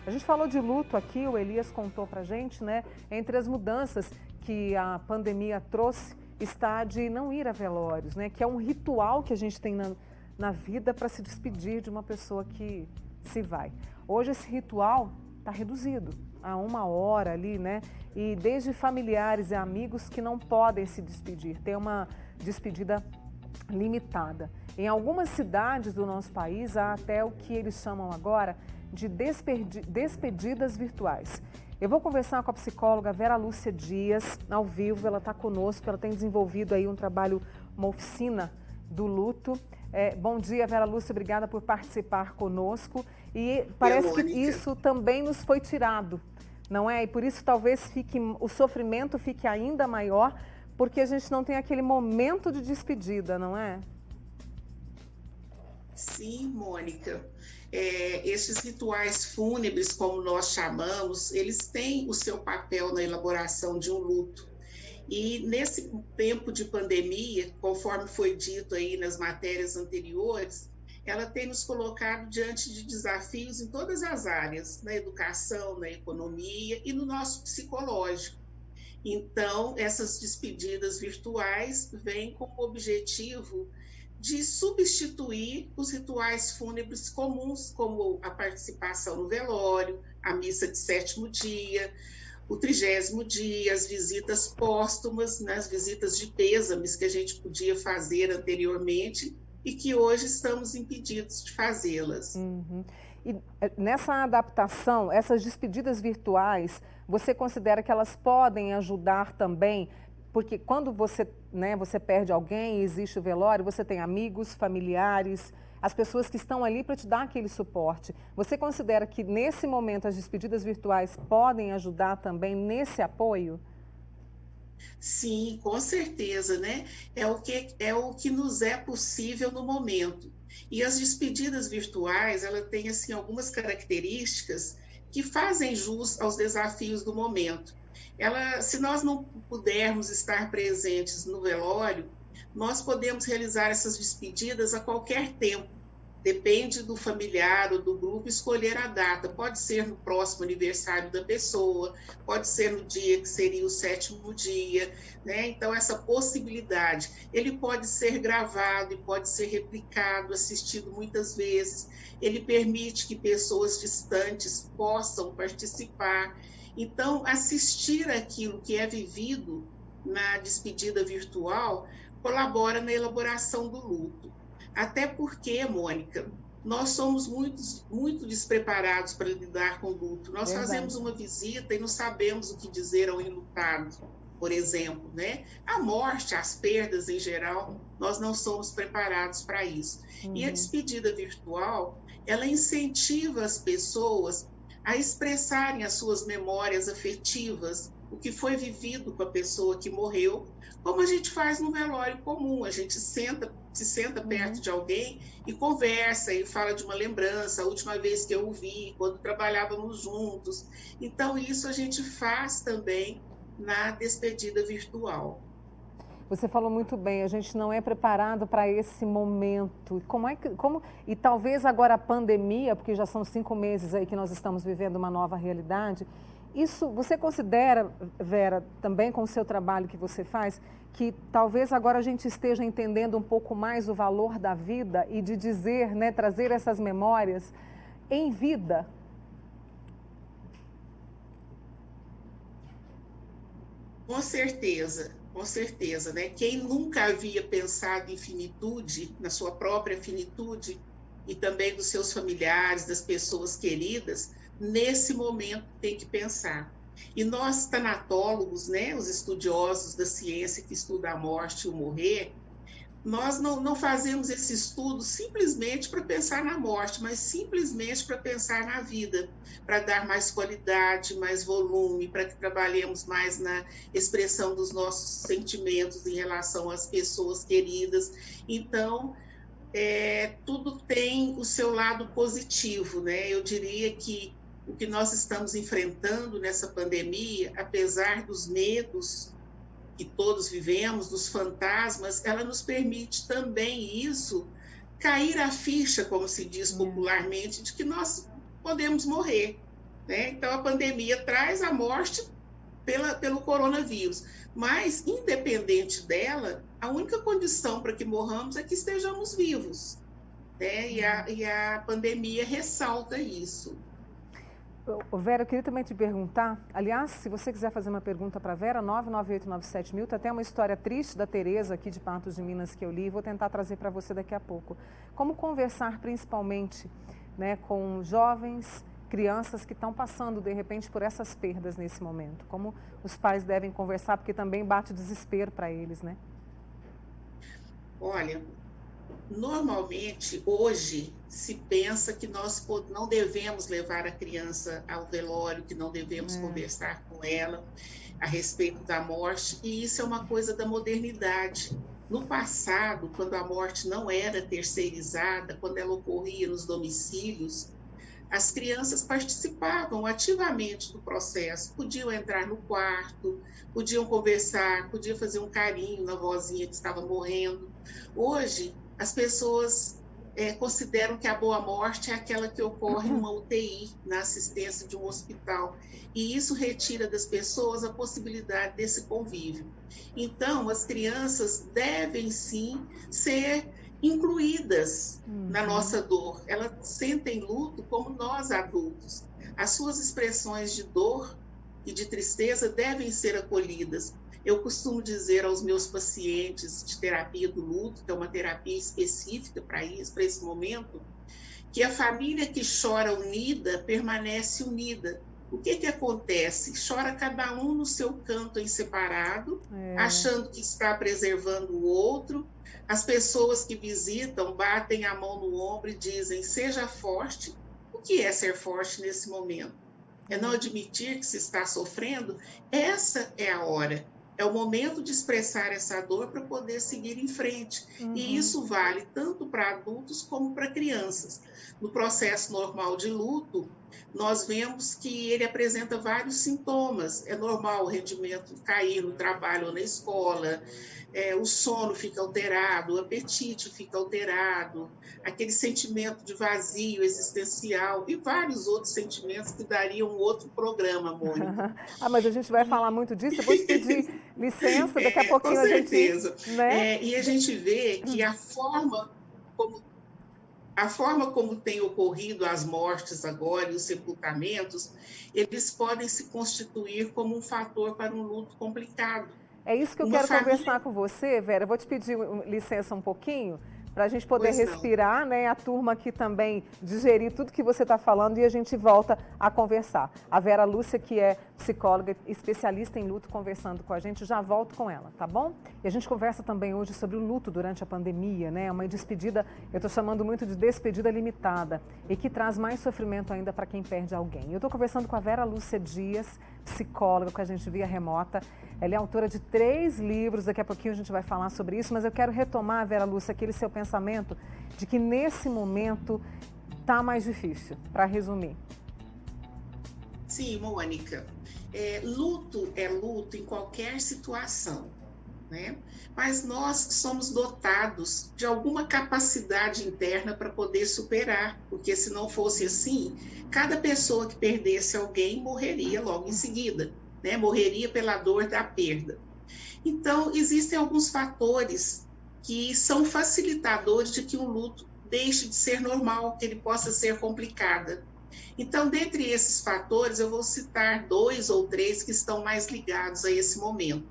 A gente falou de luto aqui, o Elias contou pra gente, né? Entre as mudanças que a pandemia trouxe está de não ir a velórios, né? Que é um ritual que a gente tem na vida para se despedir de uma pessoa que se vai. Hoje esse ritual está reduzido a 1 hora ali, né? E desde familiares e amigos que não podem se despedir, tem uma despedida limitada. Em algumas cidades do nosso país há até o que eles chamam agora de despedidas virtuais. Eu vou conversar com a psicóloga Vera Lúcia Dias, ao vivo, ela está conosco, ela tem desenvolvido aí um trabalho, uma oficina do luto. Bom dia, Vera Lúcia, obrigada por participar conosco. E parece que isso também nos foi tirado, não é? E por isso talvez o sofrimento fique ainda maior, porque a gente não tem aquele momento de despedida, não é? Sim, Mônica. Esses rituais fúnebres, como nós chamamos, eles têm o seu papel na elaboração de um luto. E nesse tempo de pandemia, conforme foi dito aí nas matérias anteriores, ela tem nos colocado diante de desafios em todas as áreas, na educação, na economia e no nosso psicológico. Então, essas despedidas virtuais vêm com o objetivo de substituir os rituais fúnebres comuns, como a participação no velório, a missa de sétimo dia, o 30º dia, as visitas póstumas, né, as visitas de pêsames que a gente podia fazer anteriormente e que hoje estamos impedidos de fazê-las. Uhum. E nessa adaptação, essas despedidas virtuais, você considera que elas podem ajudar também? Porque quando você, né, você perde alguém, existe o velório, você tem amigos, familiares, as pessoas que estão ali para te dar aquele suporte. Você considera que nesse momento as despedidas virtuais podem ajudar também nesse apoio? Sim, com certeza, né? É o que nos é possível no momento. E as despedidas virtuais, ela tem assim algumas características que fazem jus aos desafios do momento. Se nós não pudermos estar presentes no velório, nós podemos realizar essas despedidas a qualquer tempo. Depende do familiar ou do grupo escolher a data. Pode ser no próximo aniversário da pessoa, pode ser no dia que seria o sétimo dia, né? Então, essa possibilidade, ele pode ser gravado e pode ser replicado, assistido muitas vezes. Ele permite que pessoas distantes possam participar. Então, assistir aquilo que é vivido na despedida virtual colabora na elaboração do luto. Até porque, Mônica, nós somos muito despreparados para lidar com o luto. Nós fazemos uma visita e não sabemos o que dizer ao enlutado, por exemplo, né? A morte, as perdas em geral, nós não somos preparados para isso. E a despedida virtual, ela incentiva as pessoas a expressarem as suas memórias afetivas, o que foi vivido com a pessoa que morreu, como a gente faz no velório comum, a gente se senta perto de alguém e conversa e fala de uma lembrança, a última vez que eu o vi, quando trabalhávamos juntos. Então, isso a gente faz também na despedida virtual. Você falou muito bem, a gente não é preparado para esse momento. E talvez agora a pandemia, porque já são 5 meses aí que nós estamos vivendo uma nova realidade, isso você considera, Vera, também com o seu trabalho que você faz, que talvez agora a gente esteja entendendo um pouco mais o valor da vida e de dizer, né, trazer essas memórias em vida? Com certeza, né? Quem nunca havia pensado em finitude, na sua própria finitude, e também dos seus familiares, das pessoas queridas, nesse momento tem que pensar. E nós, tanatólogos, né, os estudiosos da ciência que estudam a morte e o morrer, nós não fazemos esse estudo simplesmente para pensar na morte, mas simplesmente para pensar na vida, para dar mais qualidade, mais volume, para que trabalhemos mais na expressão dos nossos sentimentos em relação às pessoas queridas. Então, tudo tem o seu lado positivo, né? Eu diria que o que nós estamos enfrentando nessa pandemia, apesar dos medos que todos vivemos, dos fantasmas, ela nos permite também isso, cair a ficha, como se diz popularmente, de que nós podemos morrer. né? Então, a pandemia traz a morte pelo coronavírus. Mas, independente dela, a única condição para que morramos é que estejamos vivos, né? E a pandemia ressalta isso. Vera, eu queria também te perguntar, aliás, se você quiser fazer uma pergunta para a Vera, 99897.000, tem até uma história triste da Tereza aqui de Patos de Minas que eu li, vou tentar trazer para você daqui a pouco. Como conversar principalmente, né, com jovens, crianças que estão passando de repente por essas perdas nesse momento? Como os pais devem conversar, porque também bate desespero para eles, né? Olha, normalmente, hoje, se pensa que nós não devemos levar a criança ao velório, que não devemos conversar com ela a respeito da morte, e isso é uma coisa da modernidade. No passado, quando a morte não era terceirizada, quando ela ocorria nos domicílios, as crianças participavam ativamente do processo, podiam entrar no quarto, podiam conversar, podiam fazer um carinho na vozinha que estava morrendo. Hoje, as pessoas consideram que a boa morte é aquela que ocorre numa UTI, na assistência de um hospital, e isso retira das pessoas a possibilidade desse convívio. Então, as crianças devem sim ser incluídas na nossa dor. Elas sentem luto como nós adultos. As suas expressões de dor e de tristeza devem ser acolhidas. Eu costumo dizer aos meus pacientes de terapia do luto, que é uma terapia específica para isso, para esse momento, que a família que chora unida permanece unida. O que acontece? Chora cada um no seu canto em separado, achando que está preservando o outro. As pessoas que visitam batem a mão no ombro e dizem: seja forte. O que é ser forte nesse momento? É não admitir que se está sofrendo? Essa é a hora. É o momento de expressar essa dor para poder seguir em frente. E isso vale tanto para adultos como para crianças. No processo normal de luto, nós vemos que ele apresenta vários sintomas. É normal o rendimento cair no trabalho ou na escola, o sono fica alterado, o apetite fica alterado, aquele sentimento de vazio existencial e vários outros sentimentos que dariam um outro programa, Mônica. Mas a gente vai falar muito disso, eu vou te pedir licença, daqui a Com pouquinho a gente... certeza. Né? E a gente vê que a forma como tem ocorrido as mortes agora e os sepultamentos, eles podem se constituir como um fator para um luto complicado. É isso que eu quero conversar com você, Vera. Eu vou te pedir licença um pouquinho, para a gente poder respirar, né? A turma aqui também digerir tudo que você está falando e a gente volta a conversar. A Vera Lúcia, que é psicóloga, especialista em luto, conversando com a gente, já volto com ela, tá bom? E a gente conversa também hoje sobre o luto durante a pandemia, né? Uma despedida, eu estou chamando muito de despedida limitada e que traz mais sofrimento ainda para quem perde alguém. Eu estou conversando com a Vera Lúcia Dias, psicóloga, com a gente via remota. Ela é autora de 3 livros, daqui a pouquinho a gente vai falar sobre isso, mas eu quero retomar, Vera Lúcia, aquele seu pensamento de que nesse momento está mais difícil, para resumir. Sim, Mônica. Luto é luto em qualquer situação, né? Mas nós somos dotados de alguma capacidade interna para poder superar, porque se não fosse assim, cada pessoa que perdesse alguém morreria logo em seguida, né? Morreria pela dor da perda. Então, existem alguns fatores que são facilitadores de que um luto deixe de ser normal, que ele possa ser complicado. Então, dentre esses fatores, eu vou citar 2 ou 3 que estão mais ligados a esse momento.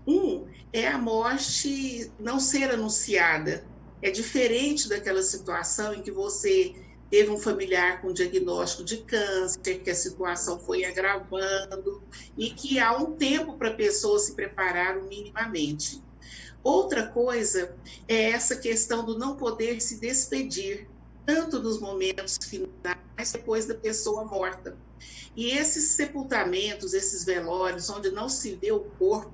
Um é a morte não ser anunciada. É diferente daquela situação em que você teve um familiar com diagnóstico de câncer, que a situação foi agravando e que há um tempo para a pessoa se preparar minimamente. Outra coisa é essa questão do não poder se despedir, tanto nos momentos finais, depois da pessoa morta. E esses sepultamentos, esses velórios, onde não se vê o corpo,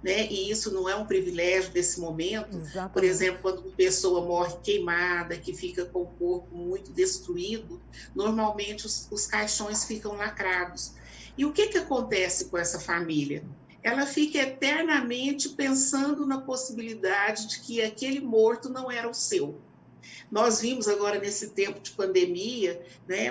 né? E isso não é um privilégio desse momento. Exatamente. Por exemplo, quando uma pessoa morre queimada, que fica com o corpo muito destruído, normalmente os caixões ficam lacrados. E o que acontece com essa família? Ela fica eternamente pensando na possibilidade de que aquele morto não era o seu. Nós vimos agora nesse tempo de pandemia, né,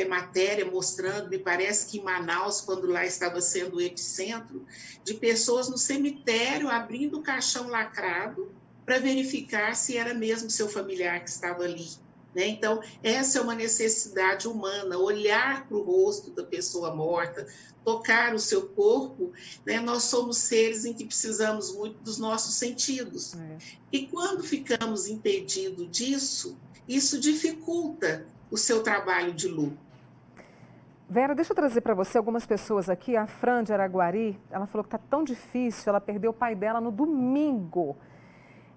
matéria mostrando, me parece que em Manaus, quando lá estava sendo o epicentro, de pessoas no cemitério abrindo o caixão lacrado para verificar se era mesmo seu familiar que estava ali. Né? Então, essa é uma necessidade humana, olhar para o rosto da pessoa morta, tocar o seu corpo, né? Nós somos seres em que precisamos muito dos nossos sentidos. E quando ficamos impedidos disso, isso dificulta o seu trabalho de luto. Vera, deixa eu trazer para você algumas pessoas aqui. A Fran de Araguari, ela falou que está tão difícil, ela perdeu o pai dela no domingo.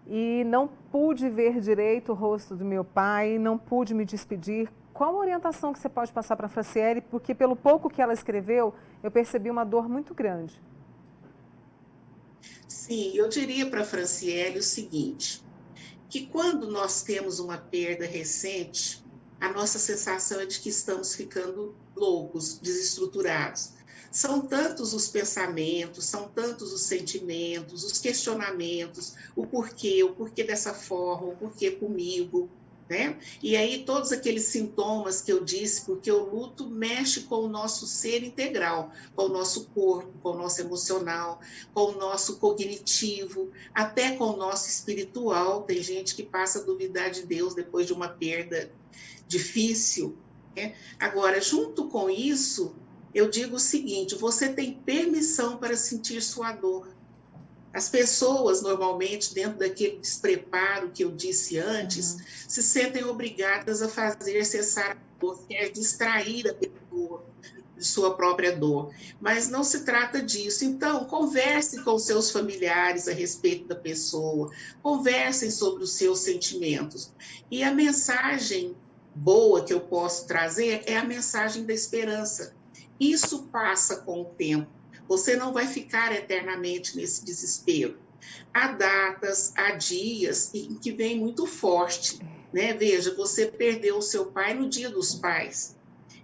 E não pude ver direito o rosto do meu pai, não pude me despedir. Qual a orientação que você pode passar para a Franciele? Porque pelo pouco que ela escreveu, eu percebi uma dor muito grande. Sim, eu diria para a Franciele o seguinte, que quando nós temos uma perda recente, a nossa sensação é de que estamos ficando loucos, desestruturados. São tantos os pensamentos, são tantos os sentimentos, os questionamentos, o porquê dessa forma, o porquê comigo, né? E aí todos aqueles sintomas que eu disse, porque o luto mexe com o nosso ser integral, com o nosso corpo, com o nosso emocional, com o nosso cognitivo, até com o nosso espiritual. Tem gente que passa a duvidar de Deus depois de uma perda difícil, né? Agora, junto com isso, eu digo o seguinte, você tem permissão para sentir sua dor. As pessoas, normalmente, dentro daquele despreparo que eu disse antes, se sentem obrigadas a fazer cessar a dor, quer distrair a pessoa de sua própria dor. Mas não se trata disso. Então, converse com seus familiares a respeito da pessoa, conversem sobre os seus sentimentos. E a mensagem boa que eu posso trazer é a mensagem da esperança. Isso passa com o tempo. Você não vai ficar eternamente nesse desespero. Há datas, há dias em que vem muito forte, né? Veja, você perdeu o seu pai no Dia dos Pais.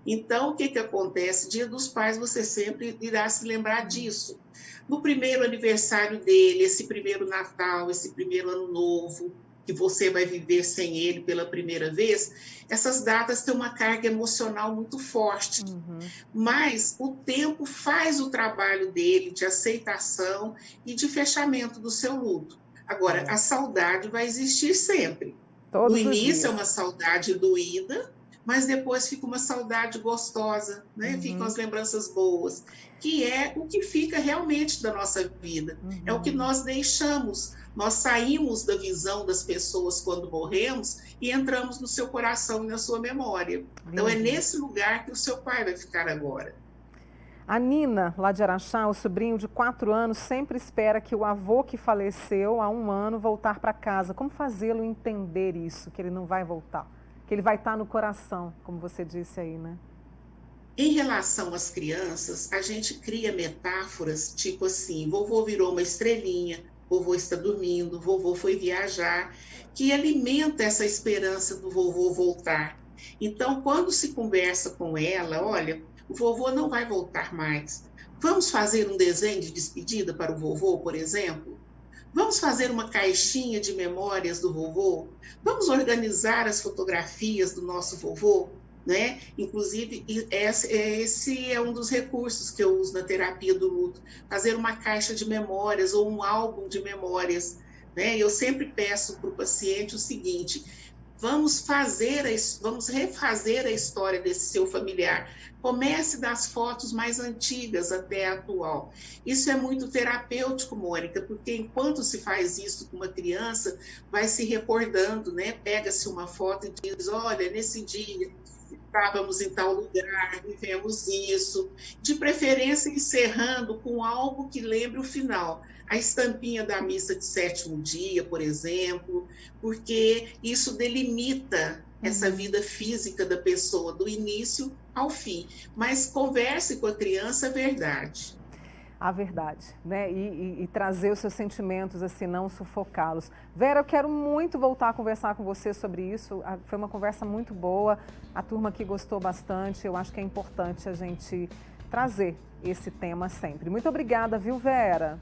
Então, o que acontece? Dia dos Pais, você sempre irá se lembrar disso. No primeiro aniversário dele, esse primeiro Natal, esse primeiro Ano Novo, que você vai viver sem ele pela primeira vez, essas datas têm uma carga emocional muito forte. Mas o tempo faz o trabalho dele de aceitação e de fechamento do seu luto. Agora, a saudade vai existir sempre. No início é uma saudade doída, mas depois fica uma saudade gostosa, né? Ficam as lembranças boas, que é o que fica realmente da nossa vida. É o que nós deixamos. Nós saímos da visão das pessoas quando morremos e entramos no seu coração e na sua memória. Então, é nesse lugar que o seu pai vai ficar agora. A Nina, lá de Araxá, o sobrinho de 4 anos, sempre espera que o avô que faleceu há 1 ano voltar para casa. Como fazê-lo entender isso, que ele não vai voltar? Que ele vai estar no coração, como você disse aí, né? Em relação às crianças, a gente cria metáforas tipo assim, vovô virou uma estrelinha, vovô está dormindo, vovô foi viajar, que alimenta essa esperança do vovô voltar. Então, quando se conversa com ela, olha, o vovô não vai voltar mais. Vamos fazer um desenho de despedida para o vovô, por exemplo? Vamos fazer uma caixinha de memórias do vovô? Vamos organizar as fotografias do nosso vovô? Né? Inclusive, esse é um dos recursos que eu uso na terapia do luto, fazer uma caixa de memórias ou um álbum de memórias. Né? Eu sempre peço para o paciente o seguinte, vamos refazer a história desse seu familiar. Comece das fotos mais antigas até a atual. Isso é muito terapêutico, Mônica, porque enquanto se faz isso com uma criança, vai se recordando, né? Pega-se uma foto e diz, olha, nesse dia estávamos em tal lugar, vivemos isso, de preferência encerrando com algo que lembre o final. A estampinha da missa de 7º dia, por exemplo, porque isso delimita essa vida física da pessoa, do início ao fim. Mas converse com a criança a verdade. A verdade, né? E trazer os seus sentimentos, assim, não sufocá-los. Vera, eu quero muito voltar a conversar com você sobre isso. Foi uma conversa muito boa, a turma aqui gostou bastante. Eu acho que é importante a gente trazer esse tema sempre. Muito obrigada, viu, Vera?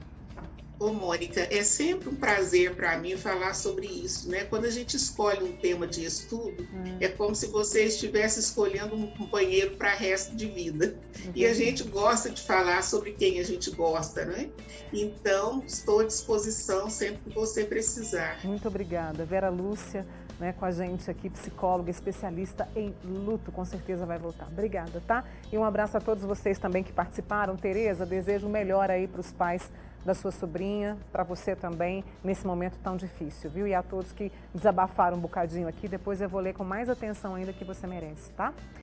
Ô, Mônica, é sempre um prazer para mim falar sobre isso, né? Quando a gente escolhe um tema de estudo, é como se você estivesse escolhendo um companheiro para resto de vida. E a gente gosta de falar sobre quem a gente gosta, né? Então, estou à disposição sempre que você precisar. Muito obrigada. Vera Lúcia, né, com a gente aqui, psicóloga, especialista em luto, com certeza vai voltar. Obrigada, tá? E um abraço a todos vocês também que participaram. Tereza, desejo o melhor aí para os pais da sua sobrinha, para você também, nesse momento tão difícil, viu? E a todos que desabafaram um bocadinho aqui, depois eu vou ler com mais atenção ainda que você merece, tá?